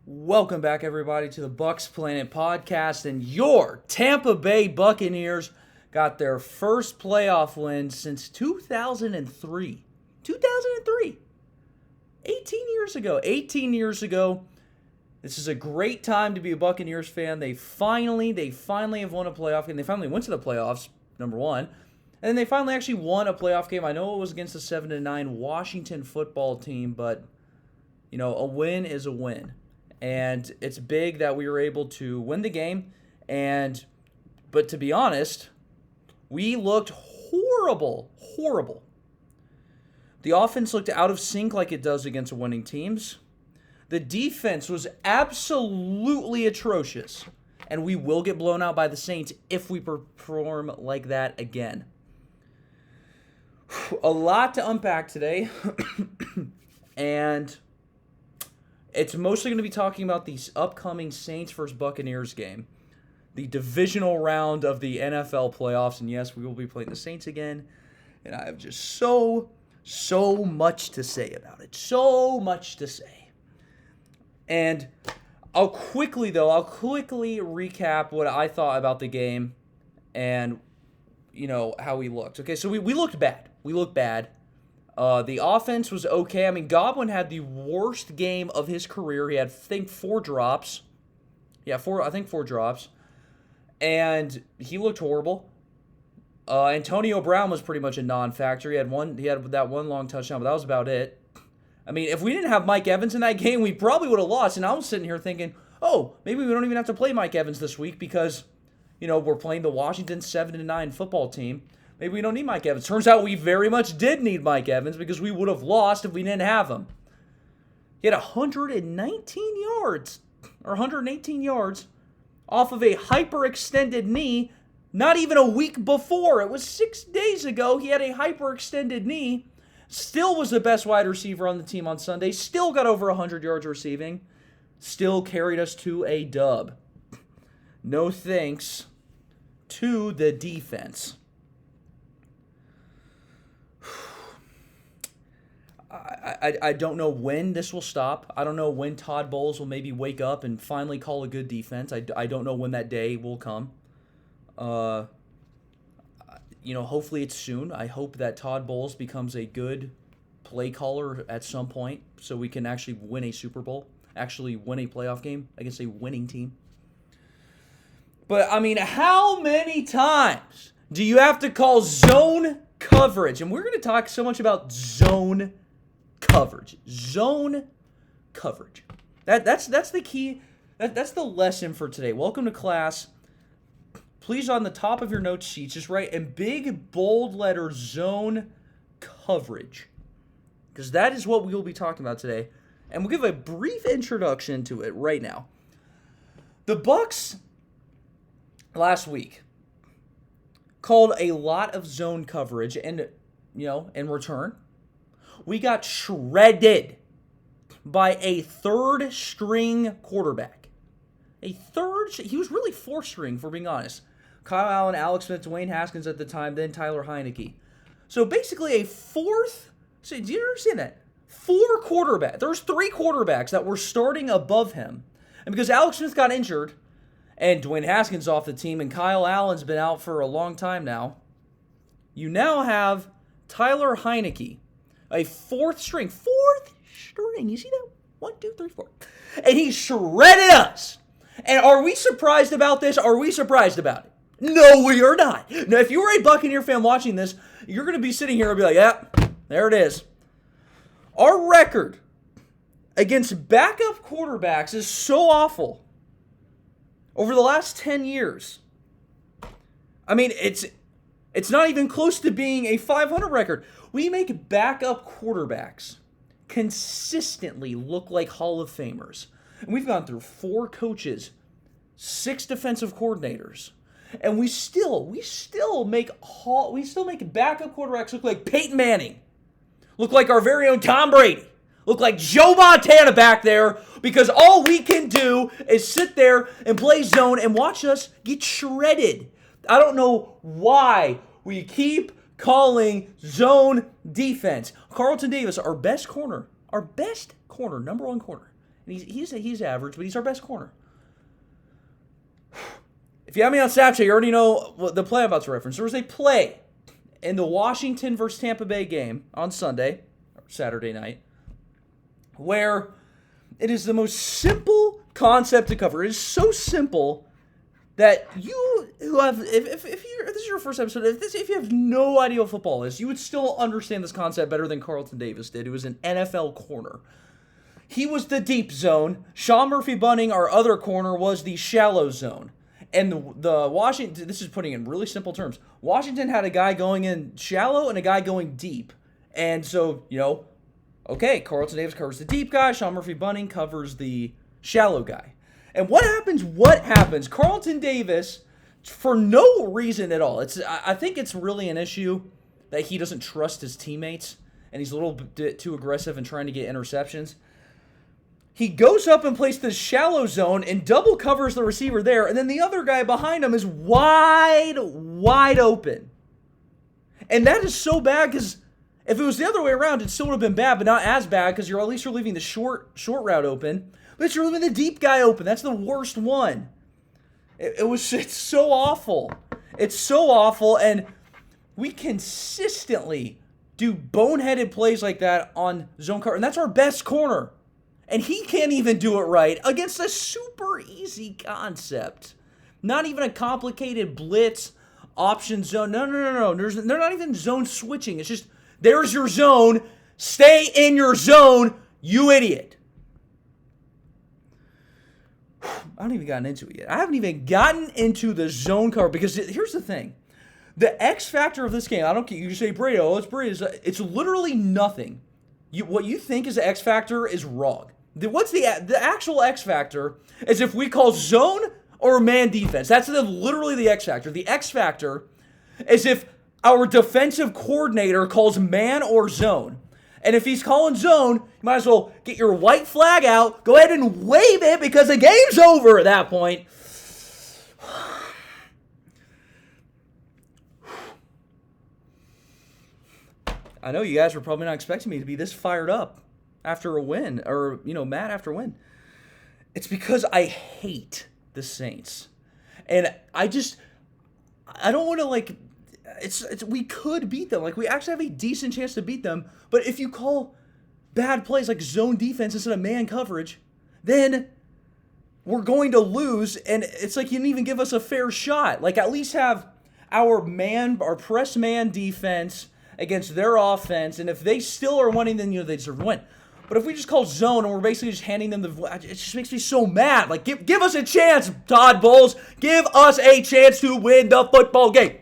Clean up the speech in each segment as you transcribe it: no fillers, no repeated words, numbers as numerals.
Welcome back, everybody, to the Bucs Planet podcast. And your Tampa Bay Buccaneers got their first playoff win since 2003. 2003. 18 years ago. 18 years ago. This is a great time to be a Buccaneers fan. They finally have won a playoff game. They finally went to the playoffs, number one. And then they finally actually won a playoff game. I know it was against the 7-9 Washington football team, but, a win is a win. And it's big that we were able to win the game. But to be honest, we looked horrible. The offense looked out of sync like it does against winning teams. The defense was absolutely atrocious. And we will get blown out by the Saints if we perform like that again. A lot to unpack today. And it's mostly going to be talking about the upcoming Saints vs. Buccaneers game. The divisional round of the NFL playoffs. And yes, we will be playing the Saints again. And I have just so much to say about it. So much to say. And I'll quickly recap what I thought about the game and, how we looked. Okay, so we looked bad. The offense was okay. I mean, Godwin had the worst game of his career. He had, I think, 4 drops. Yeah, 4 drops. And he looked horrible. Antonio Brown was pretty much a non-factor. He had that one long touchdown, but that was about it. I mean, if we didn't have Mike Evans in that game, we probably would have lost. And I was sitting here thinking, maybe we don't even have to play Mike Evans this week because, we're playing the Washington 7-9 football team. Maybe we don't need Mike Evans. Turns out we very much did need Mike Evans because we would have lost if we didn't have him. He had 118 yards off of a hyperextended knee. Not even a week before. It was 6 days ago. He had a hyperextended knee. Still was the best wide receiver on the team on Sunday. Still got over 100 yards receiving. Still carried us to a dub. No thanks to the defense. I don't know when this will stop. I don't know when Todd Bowles will maybe wake up and finally call a good defense. I don't know when that day will come. Hopefully it's soon. I hope that Todd Bowles becomes a good play caller at some point so we can actually win a Super Bowl, actually win a playoff game against a winning team. But, I mean, how many times do you have to call zone coverage? And we're going to talk so much about zone coverage. Zone coverage. That's the key. That's the lesson for today. Welcome to class. Please, on the top of your note sheets, just write in big, bold letters, zone coverage. Because that is what we will be talking about today. And we'll give a brief introduction to it right now. The Bucs last week called a lot of zone coverage, and, in return, we got shredded by a third-string quarterback. He was really fourth-string, for being honest. Kyle Allen, Alex Smith, Dwayne Haskins at the time, then Tyler Heineke. So basically do you understand that? 4 quarterbacks. There's 3 quarterbacks that were starting above him. And because Alex Smith got injured, and Dwayne Haskins off the team, and Kyle Allen's been out for a long time now, you now have Tyler Heineke, a fourth string. You see that? 1, 2, 3, 4. And he shredded us. And are we surprised about this? Are we surprised about it? No, we are not. Now, if you were a Buccaneer fan watching this, you're going to be sitting here and be like, yeah, there it is. Our record against backup quarterbacks is so awful over the last 10 years. I mean, it's not even close to being a 500 record. We make backup quarterbacks consistently look like Hall of Famers. And we've gone through 4 coaches, 6 defensive coordinators, and we still make backup quarterbacks look like Peyton Manning, look like our very own Tom Brady, look like Joe Montana back there, because all we can do is sit there and play zone and watch us get shredded. I don't know why we keep calling zone defense. Carlton Davis, our best corner, number 1 corner, And he's average, but he's our best corner. If you have me on Snapchat, you already know what the play I'm about to reference. There was a play in the Washington versus Tampa Bay game on Sunday, or Saturday night, where it is the most simple concept to cover. It is so simple that you who have, if this is your first episode, if you have no idea what football is, you would still understand this concept better than Carlton Davis did, who was an NFL corner. He was the deep zone. Sean Murphy-Bunting, our other corner, was the shallow zone. And the Washington, this is putting it in really simple terms, Washington had a guy going in shallow and a guy going deep. And so, okay, Carlton Davis covers the deep guy, Sean Murphy-Bunting covers the shallow guy. And what happens? Carlton Davis, for no reason at all, I think it's really an issue that he doesn't trust his teammates, and he's a little bit too aggressive in trying to get interceptions. He goes up and plays the shallow zone and double covers the receiver there, and then the other guy behind him is wide open. And that is so bad because if it was the other way around, it still would have been bad, but not as bad because at least you're leaving the short route open. But you're leaving the deep guy open. That's the worst one. It's so awful. It's so awful, and we consistently do boneheaded plays like that on zone cover, and that's our best corner. And he can't even do it right against a super easy concept. Not even a complicated blitz, option zone. No. They're not even zone switching. It's just, there's your zone. Stay in your zone, you idiot. I haven't even gotten into it yet. I haven't even gotten into the zone cover because here's the thing. The X factor of this game, I don't care. You say, Brado, it's Brado. It's literally nothing. What you think is the X factor is wrong. What's the actual X factor is if we call zone or man defense. That's literally the X factor. The X factor is if our defensive coordinator calls man or zone. And if he's calling zone, you might as well get your white flag out, go ahead and wave it because the game's over at that point. I know you guys were probably not expecting me to be this fired up after a win, or, mad after a win. It's because I hate the Saints. And I don't want to, we could beat them. We actually have a decent chance to beat them. But if you call bad plays like zone defense instead of man coverage, then we're going to lose. And it's like you didn't even give us a fair shot. At least have our press man defense against their offense. And if they still are winning, then they deserve to win. But if we just call zone and we're basically just handing them it just makes me so mad. Give us a chance, Todd Bowles. Give us a chance to win the football game.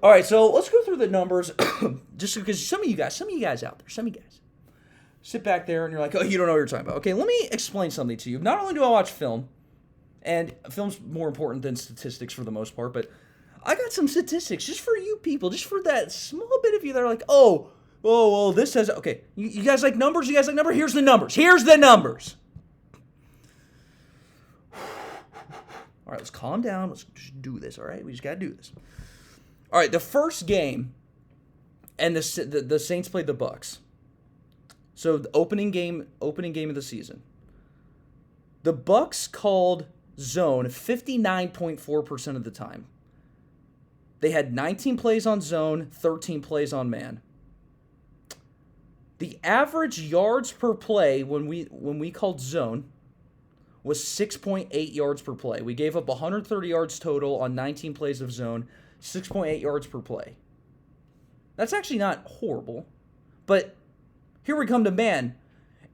All right, so let's go through the numbers. Just because some of you guys out there, sit back there and you're like, oh, you don't know what you're talking about. Okay, let me explain something to you. Not only do I watch film, and film's more important than statistics for the most part, but I got some statistics just for you people, just for that small bit of you that are like, oh, well, this says, okay, you guys like numbers? You guys like numbers? Here's the numbers. All right, let's calm down. Let's just do this, all right? We just got to do this. All right, the first game, and the Saints played the Bucs. So the opening game of the season. The Bucs called zone 59.4% of the time. They had 19 plays on zone, 13 plays on man. The average yards per play when we called zone was 6.8 yards per play. We gave up 130 yards total on 19 plays of zone, 6.8 yards per play. That's actually not horrible, but here we come to man.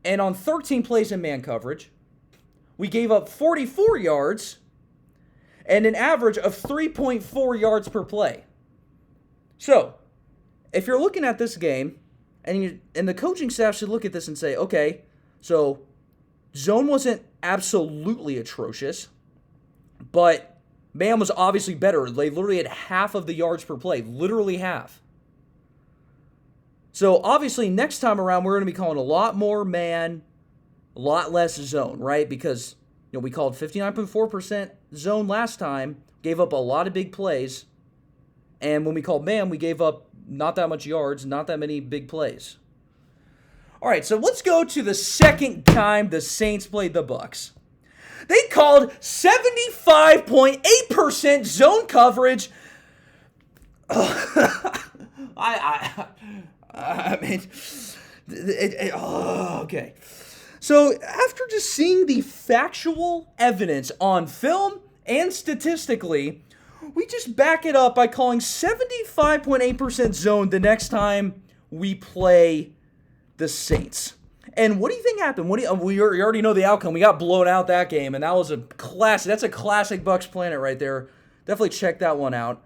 And on 13 plays in man coverage, we gave up 44 yards and an average of 3.4 yards per play. So, if you're looking at this game, and the coaching staff should look at this and say, okay, so zone wasn't absolutely atrocious, but man was obviously better. They literally had half of the yards per play, literally half. So obviously next time around we're going to be calling a lot more man, a lot less zone, right? Because we called 59.4% zone last time, gave up a lot of big plays, and when we called man, we gave up not that much yards, not that many big plays. All right, so let's go to the second time the Saints played the Bucs. They called 75.8% zone coverage. I mean, okay. So after just seeing the factual evidence on film and statistically, we just back it up by calling 75.8% zone the next time we play the Saints. And what do you think happened? We already know the outcome. We got blown out that game, and that was a classic. That's a classic Bucs Planet right there. Definitely check that one out.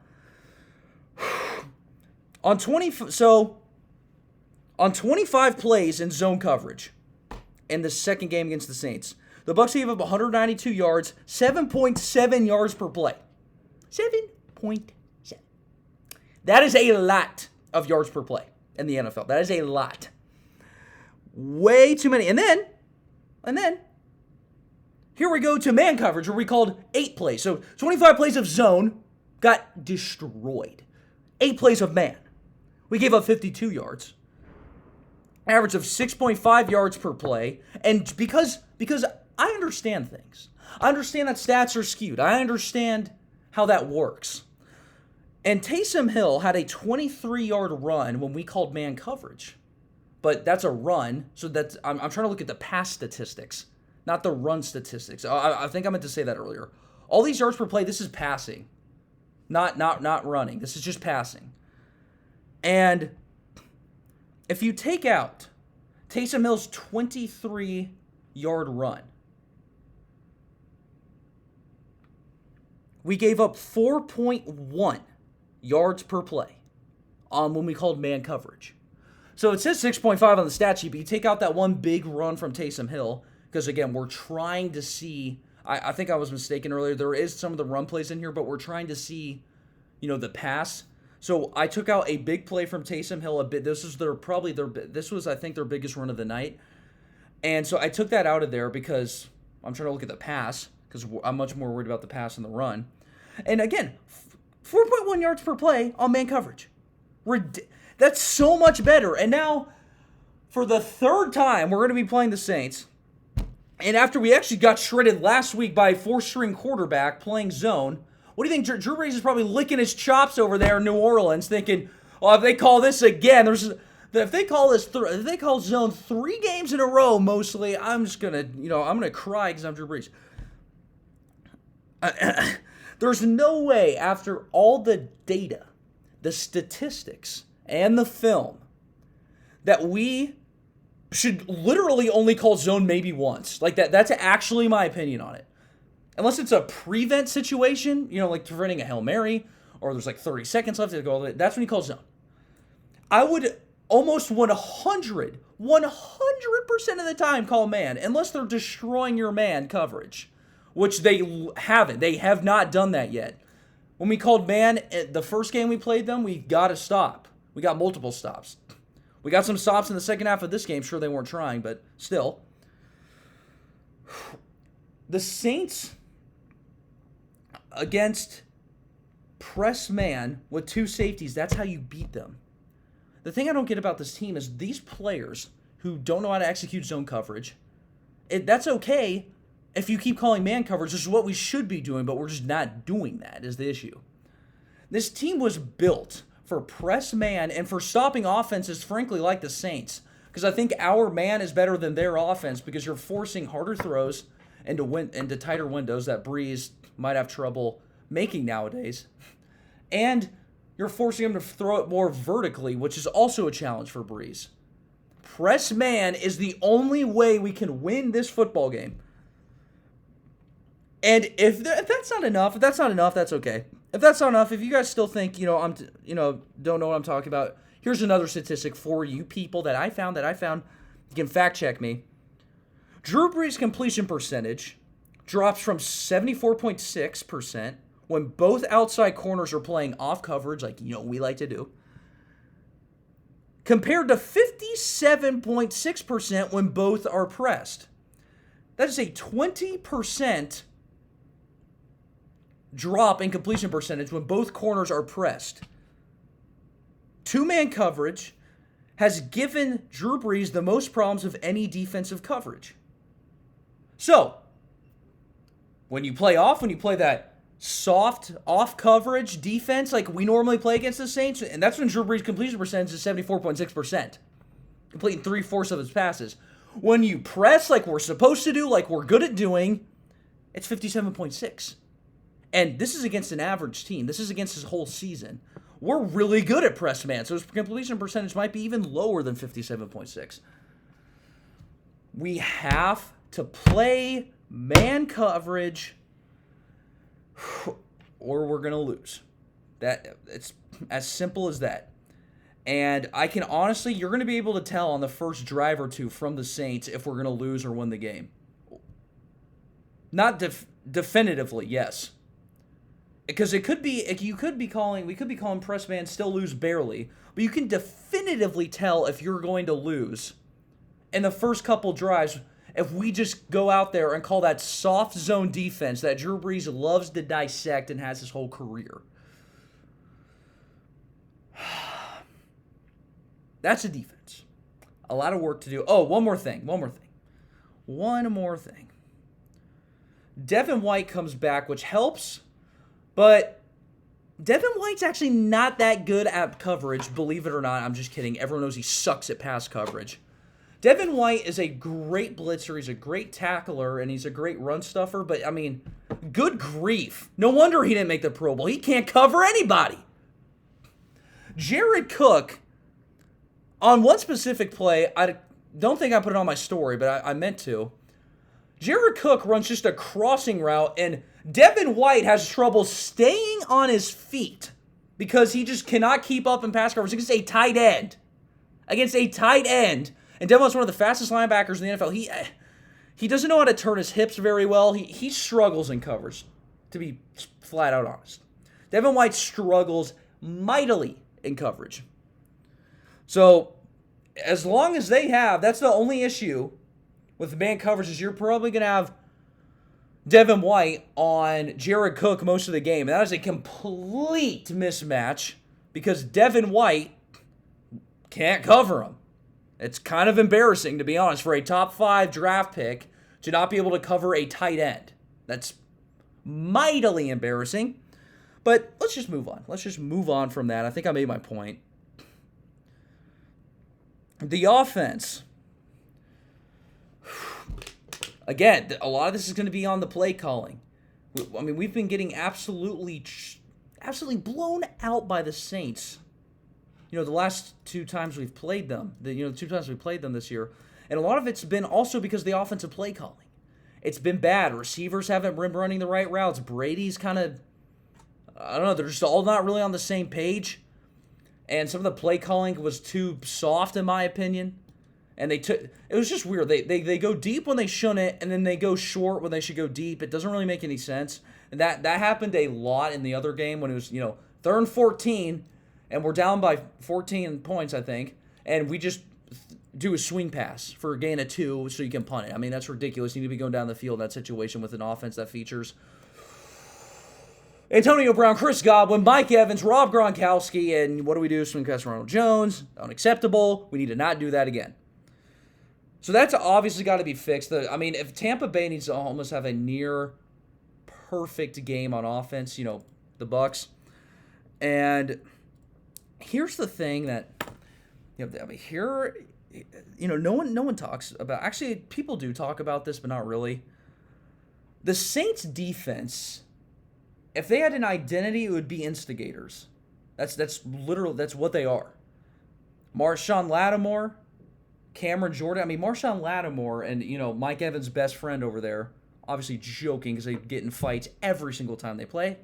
On 25 plays in zone coverage in the second game against the Saints, the Bucs gave up 192 yards, 7.7 yards per play. 7.7. That is a lot of yards per play in the NFL. That is a lot. Way too many. And then, here we go to man coverage, where we called 8 plays. So 25 plays of zone got destroyed. 8 plays of man. We gave up 52 yards. Average of 6.5 yards per play. And because I understand things. I understand that stats are skewed. I understand how that works. And Taysom Hill had a 23-yard run when we called man coverage. But that's a run, so that's I'm trying to look at the pass statistics, not the run statistics. I think I meant to say that earlier. All these yards per play, this is passing, not running. This is just passing. And if you take out Taysom Hill's 23-yard run, we gave up 4.1 yards per play when we called man coverage. So it says 6.5 on the stat sheet, but you take out that one big run from Taysom Hill, because again, we're trying to see, I think I was mistaken earlier, there is some of the run plays in here, but we're trying to see, the pass. So I took out a big play from Taysom Hill a bit. This was I think their biggest run of the night. And so I took that out of there because I'm trying to look at the pass, because I'm much more worried about the pass than the run. And again, 4.1 yards per play on man coverage. That's so much better. And now, for the third time, we're going to be playing the Saints. And after we actually got shredded last week by a 4-string quarterback playing zone, what do you think? Drew Brees is probably licking his chops over there in New Orleans, thinking, "Oh, if they call this again, if they call zone 3 games in a row, mostly, I'm just gonna, I'm gonna cry because I'm Drew Brees." There's no way, after all the data, the statistics, and the film, that we should literally only call zone maybe once. Like that's actually my opinion on it. Unless it's a prevent situation, like preventing a Hail Mary, or there's like 30 seconds left to go, that's when you call zone. I would almost 100% of the time call man, unless they're destroying your man coverage, which they haven't. They have not done that yet. When we called man, the first game we played them, we got to stop. We got multiple stops. We got some stops in the second half of this game. Sure, they weren't trying, but still. The Saints against press man with 2 safeties, that's how you beat them. The thing I don't get about this team is these players who don't know how to execute zone coverage, that's okay if you keep calling man coverage. This is what we should be doing, but we're just not doing that is the issue. This team was built for press man and for stopping offenses, frankly, like the Saints. Because I think our man is better than their offense because you're forcing harder throws into tighter windows that Brees might have trouble making nowadays. And you're forcing him to throw it more vertically, which is also a challenge for Brees. Press man is the only way we can win this football game. And if that's not enough, that's okay. If that's not enough, if you guys still think, don't know what I'm talking about, here's another statistic for you people that I found. You can fact check me. Drew Brees' completion percentage drops from 74.6% when both outside corners are playing off coverage, like we like to do, compared to 57.6% when both are pressed. That is a 20% drop in completion percentage when both corners are pressed. 2-man coverage has given Drew Brees the most problems of any defensive coverage. So, when you play that soft off coverage defense like we normally play against the Saints, and that's when Drew Brees' completion percentage is 74.6%, completing 3/4 of his passes. When you press like we're supposed to do, like we're good at doing, it's 57.6. And this is against an average team. This is against his whole season. We're really good at press man, so his completion percentage might be even lower than 57.6. We have to play man coverage or we're going to lose. It's as simple as that. And I can honestly, you're going to be able to tell on the first drive or two from the Saints if we're going to lose or win the game. Not definitively, yes. Because we could be calling press man still lose barely, but you can definitively tell if you're going to lose in the first couple drives if we just go out there and call that soft zone defense that Drew Brees loves to dissect and has his whole career. That's a defense. A lot of work to do. Oh, one more thing. Devin White comes back, which helps, but Devin White's actually not that good at coverage, believe it or not. I'm just kidding. Everyone knows he sucks at pass coverage. Devin White is a great blitzer, he's a great tackler, and he's a great run stuffer, but, I mean, good grief. No wonder he didn't make the Pro Bowl. He can't cover anybody. Jared Cook, on one specific play, I don't think I put it on my story, but I meant to. Jared Cook runs just a crossing route, and Devin White has trouble staying on his feet because he just cannot keep up in pass coverage against a tight end. And Devin White's one of the fastest linebackers in the NFL. He doesn't know how to turn his hips very well. He struggles in coverage, to be flat out honest. Devin White struggles mightily in coverage. So, as long as that's the only issue with the man coverage is you're probably going to have Devin White on Jared Cook most of the game. And that is a complete mismatch because Devin White can't cover him. It's kind of embarrassing, to be honest, for a top 5 draft pick to not be able to cover a tight end. That's mightily embarrassing. But let's just move on. Let's just move on from that. I think I made my point. The offense. Again, a lot of this is going to be on the play calling. I mean, we've been getting absolutely blown out by the Saints. You know, the last 2 times we've played them, the 2 times we played them this year, and a lot of it's been also because of the offensive play calling. It's been bad. Receivers haven't been running the right routes. Brady's kind of, I don't know, they're just all not really on the same page. And some of the play calling was too soft, in my opinion. And it was just weird. They go deep when they shouldn't, and then they go short when they should go deep. It doesn't really make any sense. And that happened a lot in the other game when it was, 3rd and 14, and we're down by 14 points, I think, and we just do a swing pass for a gain of 2 so you can punt it. I mean, that's ridiculous. You need to be going down the field in that situation with an offense that features Antonio Brown, Chris Godwin, Mike Evans, Rob Gronkowski, and what do we do? Swing pass Ronald Jones. Unacceptable. We need to not do that again. So that's obviously got to be fixed. If Tampa Bay needs to almost have a near perfect game on offense, the Bucs. And here's the thing that, no one talks about. Actually, people do talk about this, but not really. The Saints defense, if they had an identity, it would be instigators. That's what they are. Marshawn Lattimore, Cameron Jordan. Marshawn Lattimore and, Mike Evans' best friend over there, obviously joking because they get in fights every single time they play.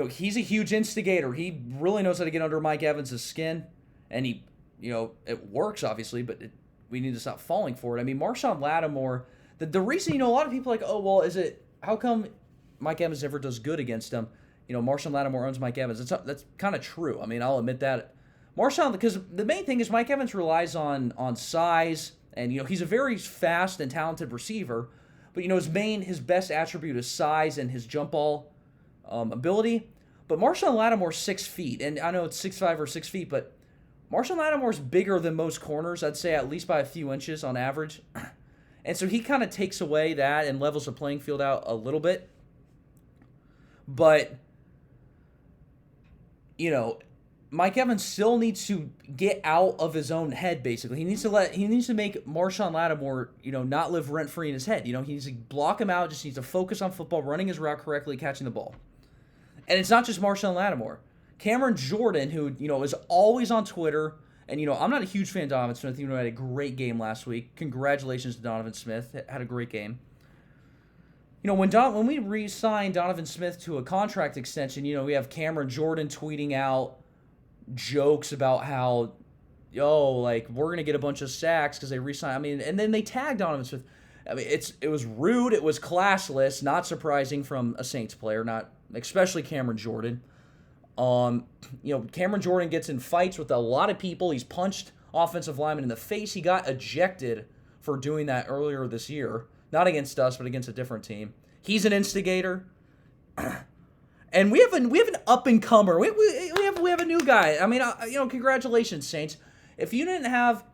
He's a huge instigator. He really knows how to get under Mike Evans' skin. And it works, obviously, but we need to stop falling for it. Marshawn Lattimore, the reason, a lot of people are like, oh, well, how come Mike Evans never does good against him? Marshawn Lattimore owns Mike Evans. That's kind of true. I'll admit that. Marshawn, because the main thing is Mike Evans relies on size, and, he's a very fast and talented receiver, but, his best attribute is size and his jump ball ability. But Marshawn Lattimore's 6 feet, and I know it's 6'5" or 6 feet, but Marshall Lattimore's bigger than most corners, I'd say at least by a few inches on average. And so he kind of takes away that and levels the playing field out a little bit. But, Mike Evans still needs to get out of his own head, basically. He needs to make Marshawn Lattimore, not live rent-free in his head. He needs to block him out, just needs to focus on football, running his route correctly, catching the ball. And it's not just Marshawn Lattimore. Cameron Jordan, who, is always on Twitter, and, I'm not a huge fan of Donovan Smith, even though he had a great game last week. Congratulations to Donovan Smith. Had a great game. When we re-signed Donovan Smith to a contract extension, we have Cameron Jordan tweeting out jokes about how, we're going to get a bunch of sacks because they re-signed. And then they tagged Donovan Smith. It was rude. It was classless. Not surprising from a Saints player, not especially Cameron Jordan. Cameron Jordan gets in fights with a lot of people. He's punched offensive linemen in the face. He got ejected for doing that earlier this year. Not against us, but against a different team. He's an instigator. And we have an up-and-comer. We have a new guy. Congratulations, Saints. If you didn't have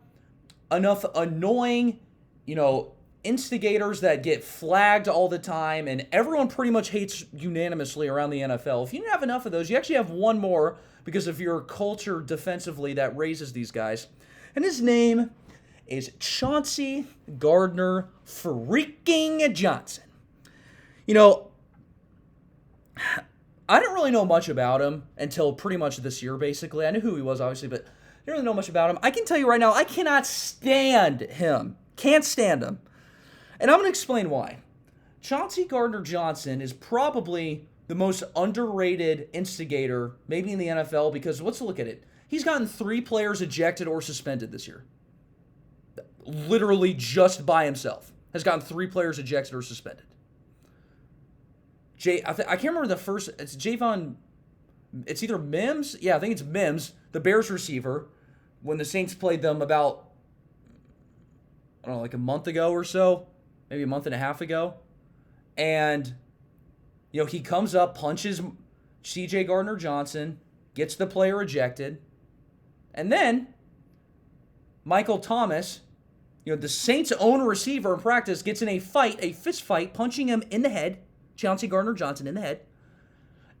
enough annoying, instigators that get flagged all the time and everyone pretty much hates unanimously around the NFL, if you didn't have enough of those, you actually have one more because of your culture defensively that raises these guys. And his name is Chauncey Gardner freaking Johnson. I didn't really know much about him until pretty much this year, basically. I knew who he was, obviously, but I didn't really know much about him. I can tell you right now, I cannot stand him. Can't stand him. And I'm going to explain why. Chauncey Gardner Johnson is probably the most underrated instigator, maybe in the NFL, because let's look at it. He's gotten 3 players ejected or suspended this year. Literally just by himself. Has gotten 3 players ejected or suspended. I can't remember the first. It's Javon. It's either Mims. Yeah, I think it's Mims, the Bears receiver, when the Saints played them about, I don't know, like a month ago or so, maybe a month and a half ago. And, he comes up, punches C.J. Gardner-Johnson, gets the player ejected. And then Michael Thomas, the Saints' own receiver in practice, gets in a fist fight, punching him in the head. Chauncey Gardner-Johnson in the head.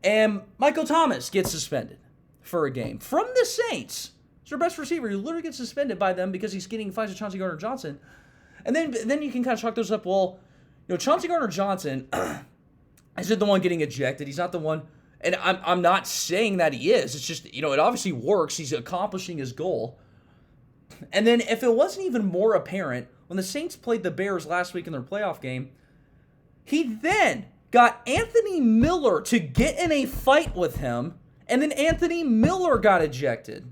And Michael Thomas gets suspended for a game from the Saints. It's their best receiver. He literally gets suspended by them because he's getting fights with Chauncey Gardner-Johnson. And then you can kind of chalk those up. Well, Chauncey Gardner-Johnson isn't the one getting ejected. He's not the one. And I'm not saying that he is. It's just, it obviously works. He's accomplishing his goal. And then if it wasn't even more apparent, when the Saints played the Bears last week in their playoff game, he then got Anthony Miller to get in a fight with him, and then Anthony Miller got ejected.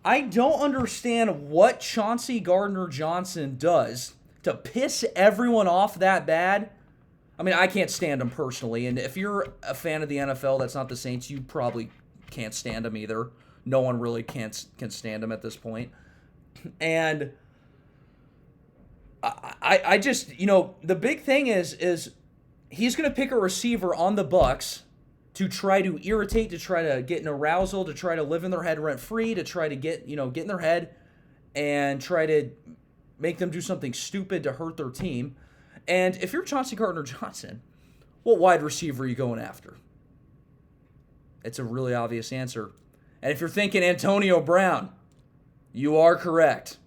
I don't understand what Chauncey Gardner-Johnson does to piss everyone off that bad. I can't stand him personally, and if you're a fan of the NFL that's not the Saints, you probably can't stand him either. No one really can stand him at this point. And I just, the big thing is he's going to pick a receiver on the Bucs to try to irritate, to try to get an arousal, to try to live in their head rent-free, to try to get in their head and try to make them do something stupid to hurt their team. And if you're Chauncey Gardner-Johnson, what wide receiver are you going after? It's a really obvious answer. And if you're thinking Antonio Brown, you are correct.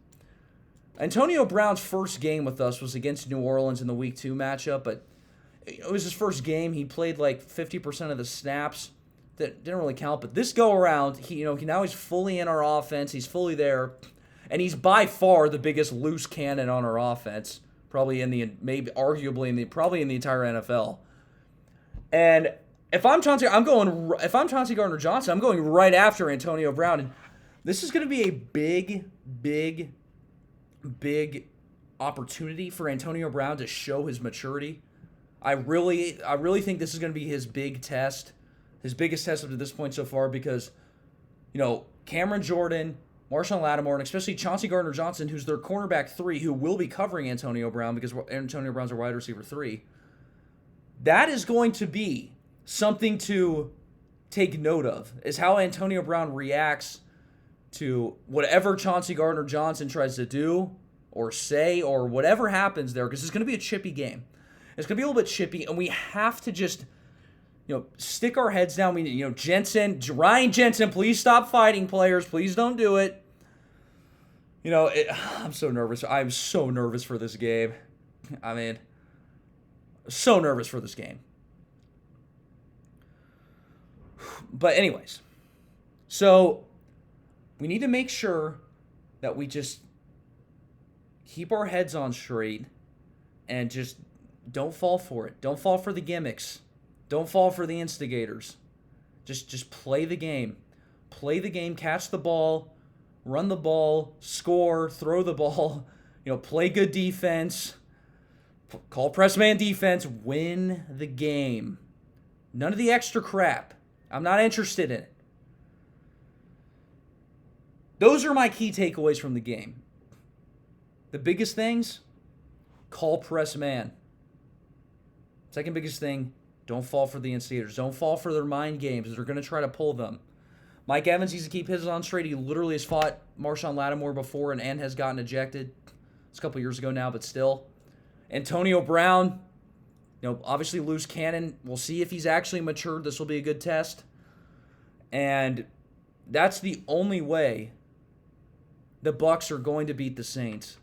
Antonio Brown's first game with us was against New Orleans in the Week 2 matchup, but it was his first game. He played like 50% of the snaps. That didn't really count, but this go around, now he's fully in our offense. He's fully there, and he's by far the biggest loose cannon on our offense, probably in the entire NFL. And if I'm Chauncey Gardner-Johnson, I'm going right after Antonio Brown, and this is going to be a big opportunity for Antonio Brown to show his maturity. I really think this is going to be his big test, his biggest test up to this point so far, because, Cameron Jordan, Marshawn Lattimore, and especially Chauncey Gardner-Johnson, who's their cornerback 3, who will be covering Antonio Brown because Antonio Brown's a wide receiver 3. That is going to be something to take note of, is how Antonio Brown reacts to whatever Chauncey Gardner-Johnson tries to do or say or whatever happens there, because it's going to be a chippy game. It's going to be a little bit chippy, and we have to just, stick our heads down. Ryan Jensen, please stop fighting players. Please don't do it. I'm so nervous. I'm so nervous for this game. I mean, so nervous for this game. But anyways, so we need to make sure that we just keep our heads on straight and just don't fall for it. Don't fall for the gimmicks. Don't fall for the instigators. Just play the game. Play the game, catch the ball, run the ball, score, throw the ball, play good defense, call press man defense, win the game. None of the extra crap. I'm not interested in it. Those are my key takeaways from the game. The biggest things, call press man. Second biggest thing, don't fall for the instigators. Don't fall for their mind games. They're going to try to pull them. Mike Evans needs to keep his on straight. He literally has fought Marshawn Lattimore before and has gotten ejected. It's a couple years ago now, but still. Antonio Brown, obviously loose cannon. We'll see if he's actually matured. This will be a good test. And that's the only way the Bucs are going to beat the Saints.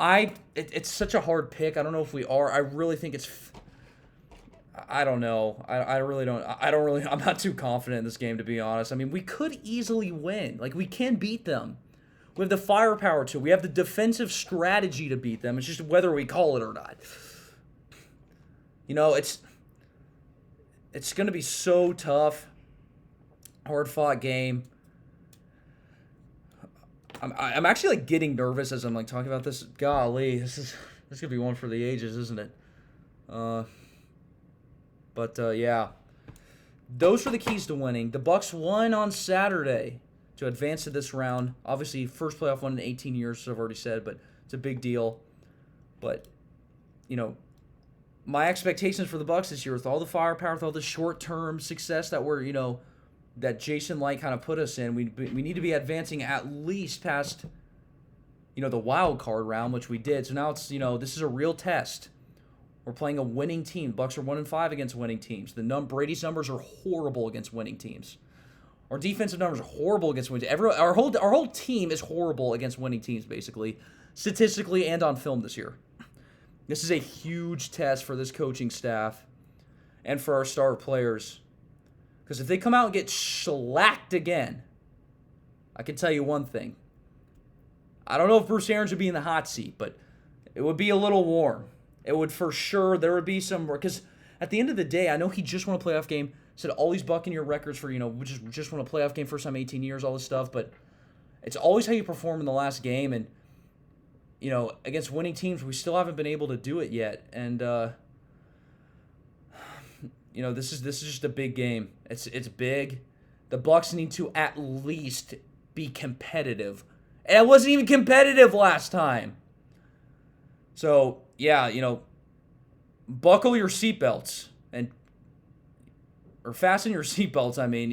It's such a hard pick. I don't know if we are. I really think I don't know. I really don't. I'm not too confident in this game, to be honest. I mean, we could easily win. We can beat them. We have the firepower to. We have the defensive strategy to beat them. It's just whether we call it or not. It's going to be so tough. Hard-fought game. I'm actually getting nervous as I'm talking about this. Golly, this gonna be one for the ages, isn't it? Yeah, those are the keys to winning. The Bucs won on Saturday to advance to this round. Obviously, first playoff one in 18 years, as I've already said, but it's a big deal. But my expectations for the Bucs this year, with all the firepower, with all the short-term success that that Jason Light kind of put us in, we need to be advancing at least past, the wild card round, which we did. So now it's, this is a real test. We're playing a winning team. Bucs are 1-5 against winning teams. Brady's numbers are horrible against winning teams. Our defensive numbers are horrible against winning teams. Our whole team is horrible against winning teams, basically, statistically and on film this year. This is a huge test for this coaching staff and for our star players. Because if they come out and get shellacked again, I can tell you one thing. I don't know if Bruce Arians would be in the hot seat, but it would be a little warm. It would for sure. There would be some, because at the end of the day, I know he just won a playoff game. Said all these Buccaneer records for, just won a playoff game, first time in 18 years, all this stuff. But it's always how you perform in the last game. And, against winning teams, we still haven't been able to do it yet. And, this is just a big game. It's big. The Bucs need to at least be competitive. And it wasn't even competitive last time. So, yeah, buckle your seatbelts or fasten your seatbelts. I mean,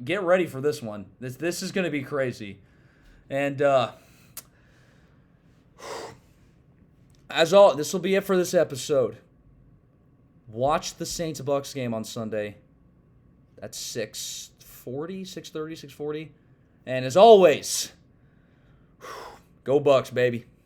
get ready for this one. This is going to be crazy. And this will be it for this episode. Watch the Saints-Bucs game on Sunday at 6:30. And as always, go Bucs, baby.